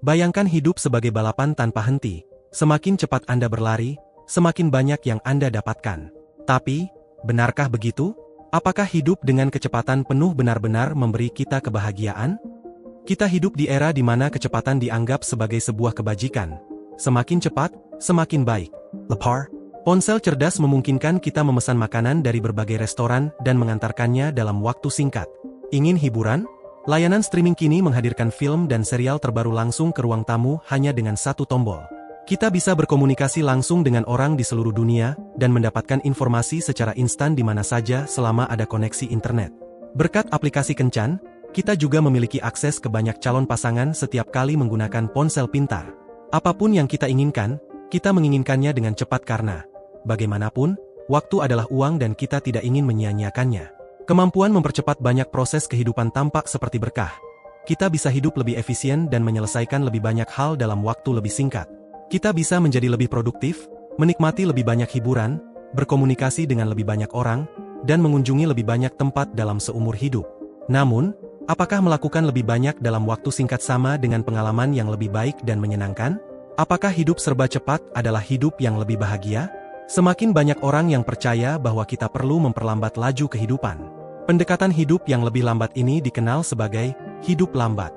Bayangkan hidup sebagai balapan tanpa henti. Semakin cepat Anda berlari, semakin banyak yang Anda dapatkan. Tapi, benarkah begitu? Apakah hidup dengan kecepatan penuh benar-benar memberi kita kebahagiaan? Kita hidup di era di mana kecepatan dianggap sebagai sebuah kebajikan. Semakin cepat, semakin baik. Lapar? Ponsel cerdas memungkinkan kita memesan makanan dari berbagai restoran dan mengantarkannya dalam waktu singkat. Ingin hiburan? Layanan streaming kini menghadirkan film dan serial terbaru langsung ke ruang tamu hanya dengan satu tombol. Kita bisa berkomunikasi langsung dengan orang di seluruh dunia dan mendapatkan informasi secara instan di mana saja selama ada koneksi internet. Berkat aplikasi kencan, kita juga memiliki akses ke banyak calon pasangan setiap kali menggunakan ponsel pintar. Apapun yang kita inginkan, kita menginginkannya dengan cepat karena bagaimanapun, waktu adalah uang dan kita tidak ingin menyia-nyiakannya. Kemampuan mempercepat banyak proses kehidupan tampak seperti berkah. Kita bisa hidup lebih efisien dan menyelesaikan lebih banyak hal dalam waktu lebih singkat. Kita bisa menjadi lebih produktif, menikmati lebih banyak hiburan, berkomunikasi dengan lebih banyak orang, dan mengunjungi lebih banyak tempat dalam seumur hidup. Namun, apakah melakukan lebih banyak dalam waktu singkat sama dengan pengalaman yang lebih baik dan menyenangkan? Apakah hidup serba cepat adalah hidup yang lebih bahagia? Semakin banyak orang yang percaya bahwa kita perlu memperlambat laju kehidupan. Pendekatan hidup yang lebih lambat ini dikenal sebagai hidup lambat.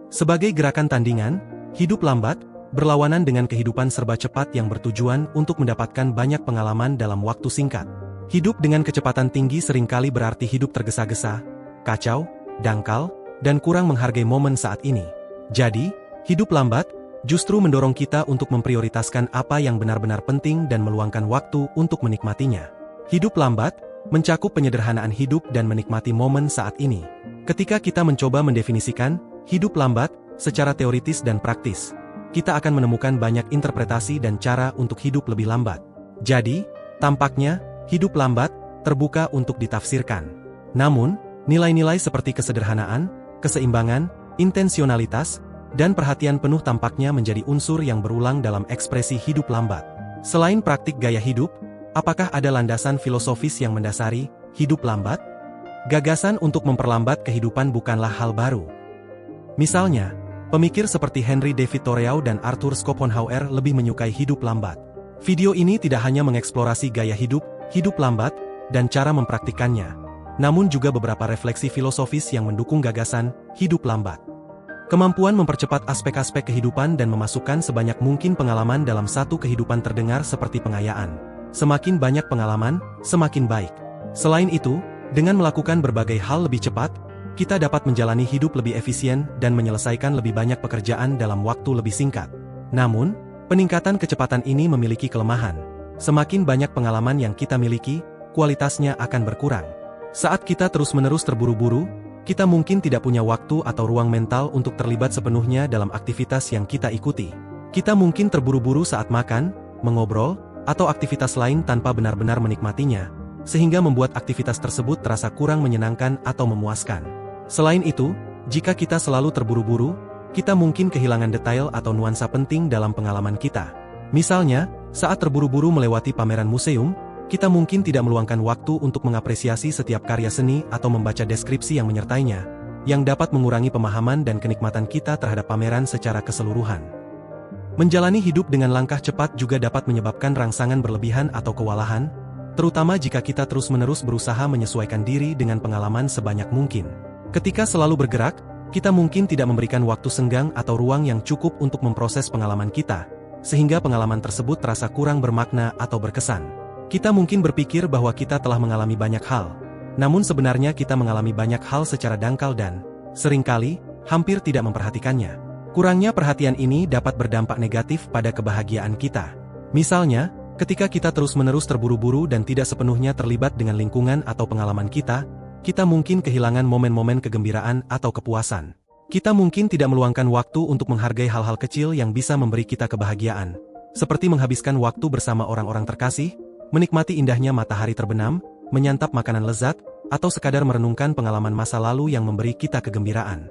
Sebagai gerakan tandingan, hidup lambat berlawanan dengan kehidupan serba cepat yang bertujuan untuk mendapatkan banyak pengalaman dalam waktu singkat. Hidup dengan kecepatan tinggi seringkali berarti hidup tergesa-gesa, kacau, dangkal, dan kurang menghargai momen saat ini. Jadi, hidup lambat justru mendorong kita untuk memprioritaskan apa yang benar-benar penting dan meluangkan waktu untuk menikmatinya. Hidup lambat mencakup penyederhanaan hidup dan menikmati momen saat ini. Ketika kita mencoba mendefinisikan hidup lambat secara teoritis dan praktis, kita akan menemukan banyak interpretasi dan cara untuk hidup lebih lambat. Jadi, tampaknya, hidup lambat terbuka untuk ditafsirkan. Namun, nilai-nilai seperti kesederhanaan, keseimbangan, intensionalitas, dan perhatian penuh tampaknya menjadi unsur yang berulang dalam ekspresi hidup lambat. Selain praktik gaya hidup, apakah ada landasan filosofis yang mendasari hidup lambat? Gagasan untuk memperlambat kehidupan bukanlah hal baru. Misalnya, pemikir seperti Henry David Thoreau dan Arthur Schopenhauer lebih menyukai hidup lambat. Video ini tidak hanya mengeksplorasi gaya hidup lambat, dan cara mempraktikannya, namun juga beberapa refleksi filosofis yang mendukung gagasan hidup lambat. Kemampuan mempercepat aspek-aspek kehidupan dan memasukkan sebanyak mungkin pengalaman dalam satu kehidupan terdengar seperti pengayaan. Semakin banyak pengalaman, semakin baik. Selain itu, dengan melakukan berbagai hal lebih cepat, kita dapat menjalani hidup lebih efisien dan menyelesaikan lebih banyak pekerjaan dalam waktu lebih singkat. Namun, peningkatan kecepatan ini memiliki kelemahan. Semakin banyak pengalaman yang kita miliki, kualitasnya akan berkurang. Saat kita terus-menerus terburu-buru, kita mungkin tidak punya waktu atau ruang mental untuk terlibat sepenuhnya dalam aktivitas yang kita ikuti. Kita mungkin terburu-buru saat makan, mengobrol, atau aktivitas lain tanpa benar-benar menikmatinya, sehingga membuat aktivitas tersebut terasa kurang menyenangkan atau memuaskan. Selain itu, jika kita selalu terburu-buru, kita mungkin kehilangan detail atau nuansa penting dalam pengalaman kita. Misalnya, saat terburu-buru melewati pameran museum, kita mungkin tidak meluangkan waktu untuk mengapresiasi setiap karya seni atau membaca deskripsi yang menyertainya, yang dapat mengurangi pemahaman dan kenikmatan kita terhadap pameran secara keseluruhan. Menjalani hidup dengan langkah cepat juga dapat menyebabkan rangsangan berlebihan atau kewalahan, terutama jika kita terus-menerus berusaha menyesuaikan diri dengan pengalaman sebanyak mungkin. Ketika selalu bergerak, kita mungkin tidak memberikan waktu senggang atau ruang yang cukup untuk memproses pengalaman kita, sehingga pengalaman tersebut terasa kurang bermakna atau berkesan. Kita mungkin berpikir bahwa kita telah mengalami banyak hal, namun sebenarnya kita mengalami banyak hal secara dangkal dan, seringkali, hampir tidak memperhatikannya. Kurangnya perhatian ini dapat berdampak negatif pada kebahagiaan kita. Misalnya, ketika kita terus-menerus terburu-buru dan tidak sepenuhnya terlibat dengan lingkungan atau pengalaman kita mungkin kehilangan momen-momen kegembiraan atau kepuasan. Kita mungkin tidak meluangkan waktu untuk menghargai hal-hal kecil yang bisa memberi kita kebahagiaan, seperti menghabiskan waktu bersama orang-orang terkasih, menikmati indahnya matahari terbenam, menyantap makanan lezat, atau sekadar merenungkan pengalaman masa lalu yang memberi kita kegembiraan.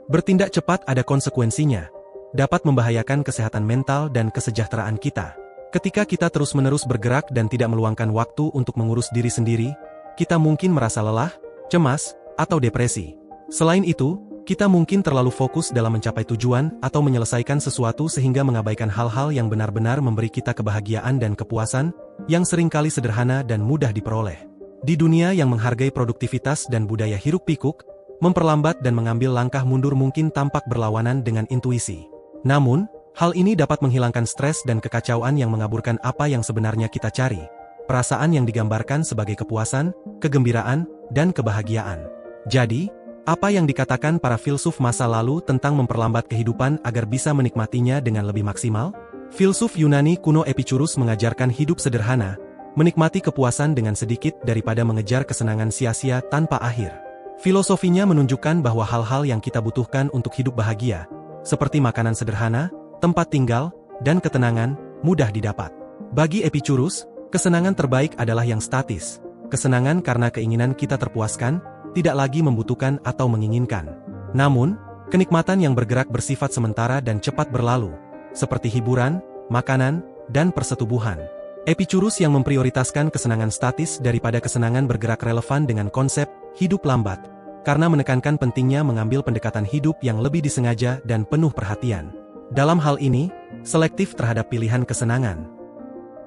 Bertindak cepat ada konsekuensinya, dapat membahayakan kesehatan mental dan kesejahteraan kita. Ketika kita terus-menerus bergerak dan tidak meluangkan waktu untuk mengurus diri sendiri, kita mungkin merasa lelah, cemas, atau depresi. Selain itu, Kita mungkin terlalu fokus dalam mencapai tujuan atau menyelesaikan sesuatu sehingga mengabaikan hal-hal yang benar-benar memberi kita kebahagiaan dan kepuasan, yang seringkali sederhana dan mudah diperoleh. Di dunia yang menghargai produktivitas dan budaya hiruk-pikuk, memperlambat dan mengambil langkah mundur mungkin tampak berlawanan dengan intuisi. Namun, hal ini dapat menghilangkan stres dan kekacauan yang mengaburkan apa yang sebenarnya kita cari. Perasaan yang digambarkan sebagai kepuasan, kegembiraan, dan kebahagiaan. Jadi, apa yang dikatakan para filsuf masa lalu tentang memperlambat kehidupan agar bisa menikmatinya dengan lebih maksimal? Filsuf Yunani kuno Epicurus mengajarkan hidup sederhana, menikmati kepuasan dengan sedikit daripada mengejar kesenangan sia-sia tanpa akhir. Filosofinya menunjukkan bahwa hal-hal yang kita butuhkan untuk hidup bahagia, seperti makanan sederhana, tempat tinggal, dan ketenangan, mudah didapat. Bagi Epicurus, kesenangan terbaik adalah yang statis. Kesenangan karena keinginan kita terpuaskan, tidak lagi membutuhkan atau menginginkan. Namun, kenikmatan yang bergerak bersifat sementara dan cepat berlalu, seperti hiburan, makanan, dan persetubuhan. Epicurus yang memprioritaskan kesenangan statis daripada kesenangan bergerak relevan dengan konsep hidup lambat, karena menekankan pentingnya mengambil pendekatan hidup yang lebih disengaja dan penuh perhatian. Dalam hal ini, selektif terhadap pilihan kesenangan.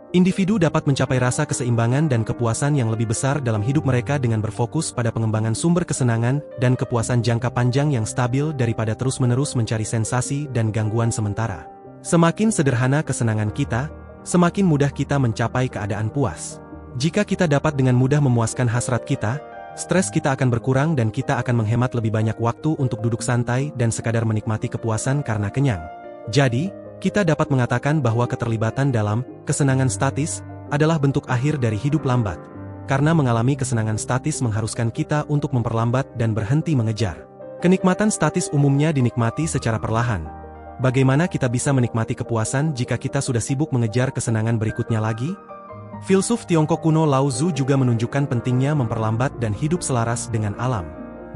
Individu dapat mencapai rasa keseimbangan dan kepuasan yang lebih besar dalam hidup mereka dengan berfokus pada pengembangan sumber kesenangan dan kepuasan jangka panjang yang stabil daripada terus-menerus mencari sensasi dan gangguan sementara. Semakin sederhana kesenangan kita, semakin mudah kita mencapai keadaan puas. Jika kita dapat dengan mudah memuaskan hasrat kita, stres kita akan berkurang dan kita akan menghemat lebih banyak waktu untuk duduk santai dan sekadar menikmati kepuasan karena kenyang. Jadi, kita dapat mengatakan bahwa keterlibatan dalam kesenangan statis adalah bentuk akhir dari hidup lambat, karena mengalami kesenangan statis mengharuskan kita untuk memperlambat dan berhenti mengejar. Kenikmatan statis umumnya dinikmati secara perlahan. Bagaimana kita bisa menikmati kepuasan jika kita sudah sibuk mengejar kesenangan berikutnya lagi? Filsuf Tiongkok kuno Lao Tzu juga menunjukkan pentingnya memperlambat dan hidup selaras dengan alam.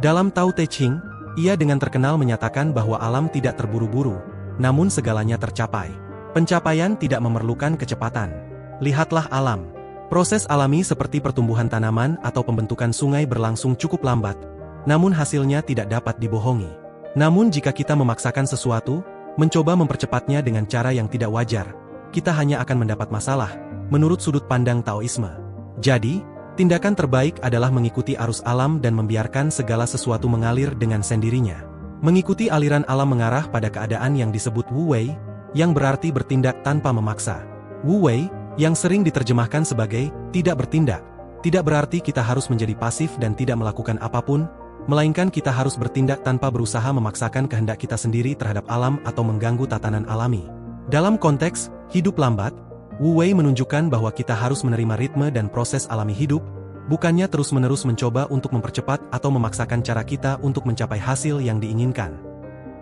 Dalam Tao Te Ching, ia dengan terkenal menyatakan bahwa alam tidak terburu-buru, namun segalanya tercapai. Pencapaian tidak memerlukan kecepatan. Lihatlah alam. Proses alami seperti pertumbuhan tanaman atau pembentukan sungai berlangsung cukup lambat, namun hasilnya tidak dapat dibohongi. Namun jika kita memaksakan sesuatu, mencoba mempercepatnya dengan cara yang tidak wajar, kita hanya akan mendapat masalah, menurut sudut pandang Taoisme. Jadi, tindakan terbaik adalah mengikuti arus alam dan membiarkan segala sesuatu mengalir dengan sendirinya. Mengikuti aliran alam mengarah pada keadaan yang disebut Wu Wei, yang berarti bertindak tanpa memaksa. Wu Wei, yang sering diterjemahkan sebagai tidak bertindak, tidak berarti kita harus menjadi pasif dan tidak melakukan apapun, melainkan kita harus bertindak tanpa berusaha memaksakan kehendak kita sendiri terhadap alam atau mengganggu tatanan alami. Dalam konteks hidup lambat, Wu Wei menunjukkan bahwa kita harus menerima ritme dan proses alami hidup, bukannya terus-menerus mencoba untuk mempercepat atau memaksakan cara kita untuk mencapai hasil yang diinginkan.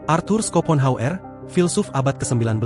Arthur Schopenhauer, filsuf abad ke-19,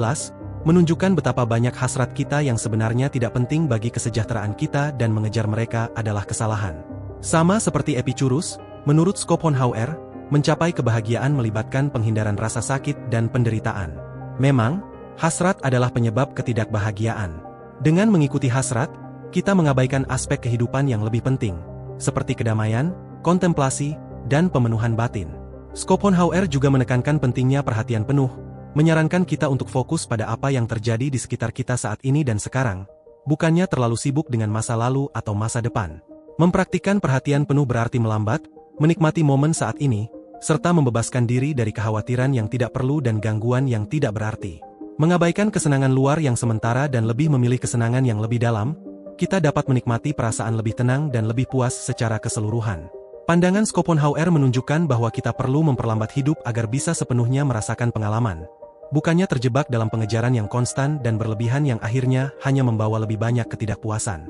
menunjukkan betapa banyak hasrat kita yang sebenarnya tidak penting bagi kesejahteraan kita dan mengejar mereka adalah kesalahan. Sama seperti Epicurus, menurut Schopenhauer, mencapai kebahagiaan melibatkan penghindaran rasa sakit dan penderitaan. Memang, hasrat adalah penyebab ketidakbahagiaan. Dengan mengikuti hasrat, kita mengabaikan aspek kehidupan yang lebih penting, seperti kedamaian, kontemplasi, dan pemenuhan batin. Schopenhauer juga menekankan pentingnya perhatian penuh, menyarankan kita untuk fokus pada apa yang terjadi di sekitar kita saat ini dan sekarang, bukannya terlalu sibuk dengan masa lalu atau masa depan. Mempraktikkan perhatian penuh berarti melambat, menikmati momen saat ini, serta membebaskan diri dari kekhawatiran yang tidak perlu dan gangguan yang tidak berarti. Mengabaikan kesenangan luar yang sementara dan lebih memilih kesenangan yang lebih dalam, kita dapat menikmati perasaan lebih tenang dan lebih puas secara keseluruhan. Pandangan Schopenhauer menunjukkan bahwa kita perlu memperlambat hidup agar bisa sepenuhnya merasakan pengalaman, bukannya terjebak dalam pengejaran yang konstan dan berlebihan yang akhirnya hanya membawa lebih banyak ketidakpuasan.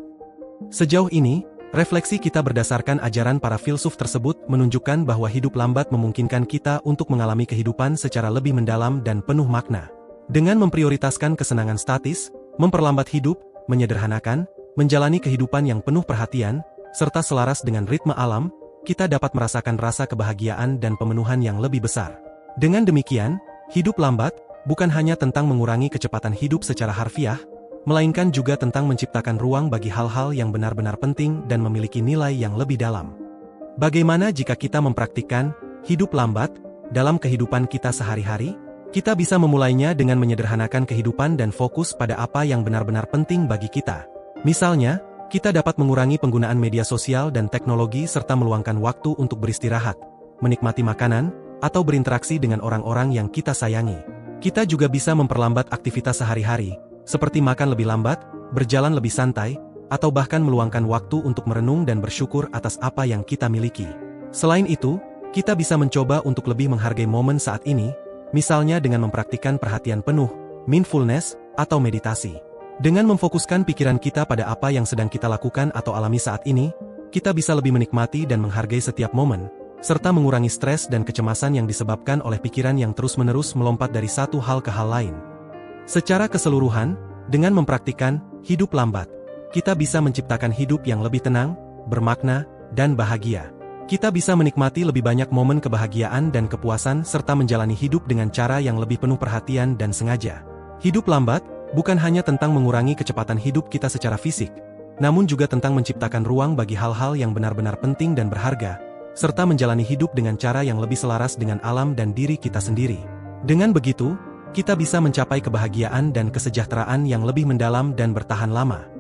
Sejauh ini, refleksi kita berdasarkan ajaran para filsuf tersebut menunjukkan bahwa hidup lambat memungkinkan kita untuk mengalami kehidupan secara lebih mendalam dan penuh makna. Dengan memprioritaskan kesenangan statis, memperlambat hidup, menyederhanakan, menjalani kehidupan yang penuh perhatian, serta selaras dengan ritme alam, kita dapat merasakan rasa kebahagiaan dan pemenuhan yang lebih besar. Dengan demikian, hidup lambat bukan hanya tentang mengurangi kecepatan hidup secara harfiah, melainkan juga tentang menciptakan ruang bagi hal-hal yang benar-benar penting dan memiliki nilai yang lebih dalam. Bagaimana jika kita mempraktikkan hidup lambat dalam kehidupan kita sehari-hari? Kita bisa memulainya dengan menyederhanakan kehidupan dan fokus pada apa yang benar-benar penting bagi kita. Misalnya, kita dapat mengurangi penggunaan media sosial dan teknologi serta meluangkan waktu untuk beristirahat, menikmati makanan, atau berinteraksi dengan orang-orang yang kita sayangi. Kita juga bisa memperlambat aktivitas sehari-hari, seperti makan lebih lambat, berjalan lebih santai, atau bahkan meluangkan waktu untuk merenung dan bersyukur atas apa yang kita miliki. Selain itu, kita bisa mencoba untuk lebih menghargai momen saat ini, misalnya dengan mempraktikkan perhatian penuh, mindfulness, atau meditasi. Dengan memfokuskan pikiran kita pada apa yang sedang kita lakukan atau alami saat ini, kita bisa lebih menikmati dan menghargai setiap momen, serta mengurangi stres dan kecemasan yang disebabkan oleh pikiran yang terus-menerus melompat dari satu hal ke hal lain. Secara keseluruhan, dengan mempraktikkan hidup lambat, kita bisa menciptakan hidup yang lebih tenang, bermakna, dan bahagia. Kita bisa menikmati lebih banyak momen kebahagiaan dan kepuasan serta menjalani hidup dengan cara yang lebih penuh perhatian dan sengaja. Hidup lambat bukan hanya tentang mengurangi kecepatan hidup kita secara fisik, namun juga tentang menciptakan ruang bagi hal-hal yang benar-benar penting dan berharga, serta menjalani hidup dengan cara yang lebih selaras dengan alam dan diri kita sendiri. Dengan begitu, kita bisa mencapai kebahagiaan dan kesejahteraan yang lebih mendalam dan bertahan lama.